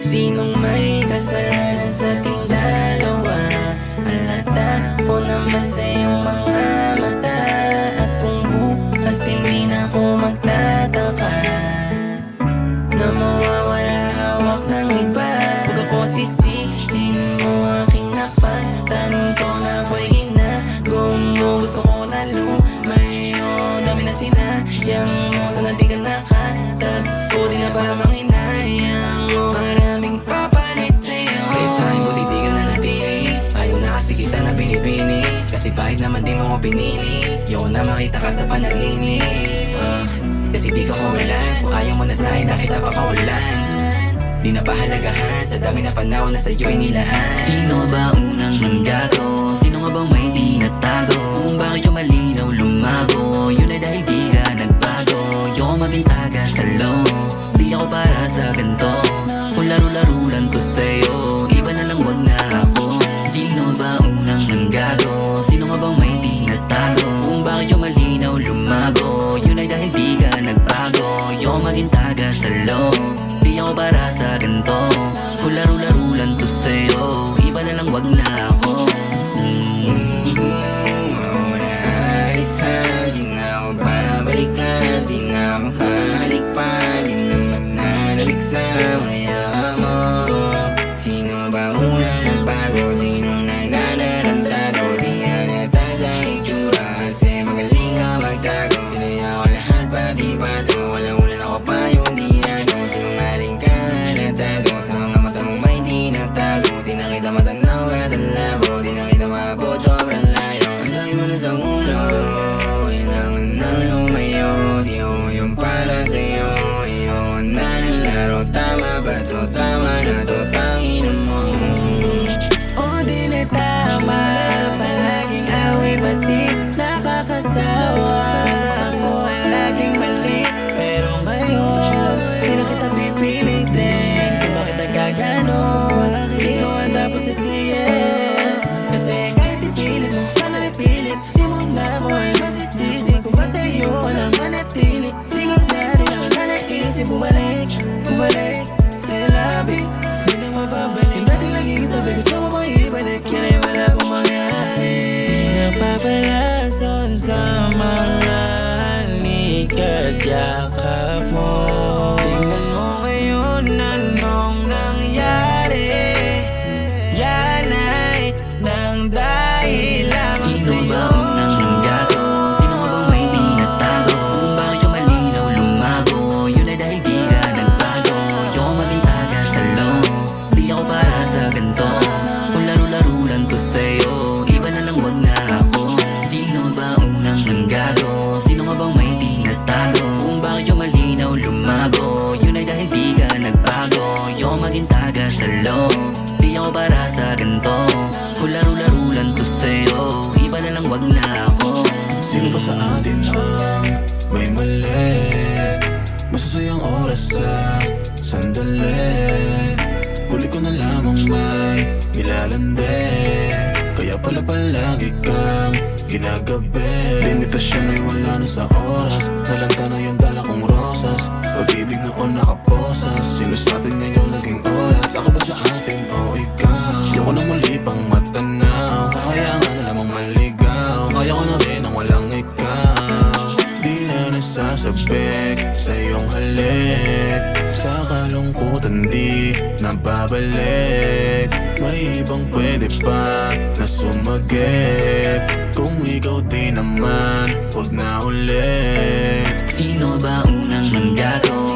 Sinong may kasalanan sa ating dalawa? Halata ko naman sa iyong mga mata. At kung bukas hindi na ako magtataka na mawawala hawak ng iba. Huwag ako sisihin mo aking napagtanong ko na ako'y ginagawa mo. Gusto ko na lumayo, dami na sinayang mo. Sana di ka nakatagpo, di na para manginayang mo. Maraming papalit sa'yo, kaya sa'kin buti di ka na natili. Ayaw na kasi kita na binibini, kasi kahit naman di mo ko pinili. Ayoko na makita ka sa panaginip, kasi di ka kawalan. Kung ayaw mo na sa'kin, na kita pakawalan. Di na pahalagahan, sa dami na panahon na sa'yo'y nilaan. Sino ba unang manggago? Sino nga bang may tinatago? Kung bakit yung malinaw lumabo, yun ay dahil di ka nagbago. Yung magintaga sa loob, di ako para sa ganto. Kung laro-laro lang to sa'yo, iba na lang wag na ako. Sino ba unang manggago? Sino nga bang may tinatago? Kung bakit yung malinaw lumabo, yun ay dahil di ka nagbago. Yung magintaga sa loob, di ako para sa ganto. Kung laro-laro lang to sa'yo, iba na lang wag na ako. Mawala alis ha, di na ako babalik ka. Di na ako halik pa, di naman nalabig sa maya mo. Sino ba unang nagbago? Sinong nananarantado? Di halata sa itsura, kasi magaling ka magtago. Tinaya ko lahat, pati pato, walang ako pa yung di ano. Sinungaling ka halatado, sa mga mata mong may tinatago. Di na kita matanaw at ang labo, di na kita maabot, sobrang layo. Ang laki mo na sa ulo, kailangan nang lumayo. Di ako yung para sa'yo, ayoko na ng laro. Tama ba to? Tama na to, tangina mo. O di na tama, palaging away pati nakakasawa. Ako ang laging mali, pero ngayon di na kita pipilitin. Kung bakit nagkaganon, ikaw ang dapat sisihin. Kasi kahit ipilit mo, paano ipilit, di mo na ako ay masisisi. Kung ba't tayo ko lang manatili, di ko na rin ako na naisip. Bumalik sa labi, di na mababalik. Yung dating laging sabi, gusto mo bang ibalik, yan ay wala pong mangyari. Di napapalason sa mga halik at yakap mo. Tingnan mo ngayon, anong nangyari? Yan ay nang dahil lang Sino ba sa'yo. unang manggago? Sino nga bang may tinatago? Kung bakit yung malinaw lumabo, yun ay dahil di ka nagbago. Yung magintaga sa loob, di ako para sa ganto. Kung laro-laro lang to sa'yo, iba na lang wag na ako. Sino ba unang manggago? Sino nga bang may tinatago? Kung bakit yung malinaw lumabo, yun ay dahil di ka nagbago. Yung magintaga sa loob, di ako para sa ganto. Kung laro-laro lang to sa'yo, iba na lang wag na ako. Sino ba sa atin ang may mali? Masasayang oras sa sandali. Huli ko na lamang may nilalandi, kaya pala palagi kang ginagabi. Limitasyon ay wala na sa oras, nalanta na yung dala kong rosas. Pag-ibig noon nakaposas, sino sa atin ngayon naging oras? Ako ba sa atin o ikaw? Ayoko na muli pang matanaw, kaya nga na lamang maligaw. Kaya ko na rin ang walang ikaw. Di na nasasabik sa iyong halik, sa kalungkutan di nababalik. May ibang pwede pa na sumagip, kung ikaw di naman, huwag na ulit. Sino ba unang manggago?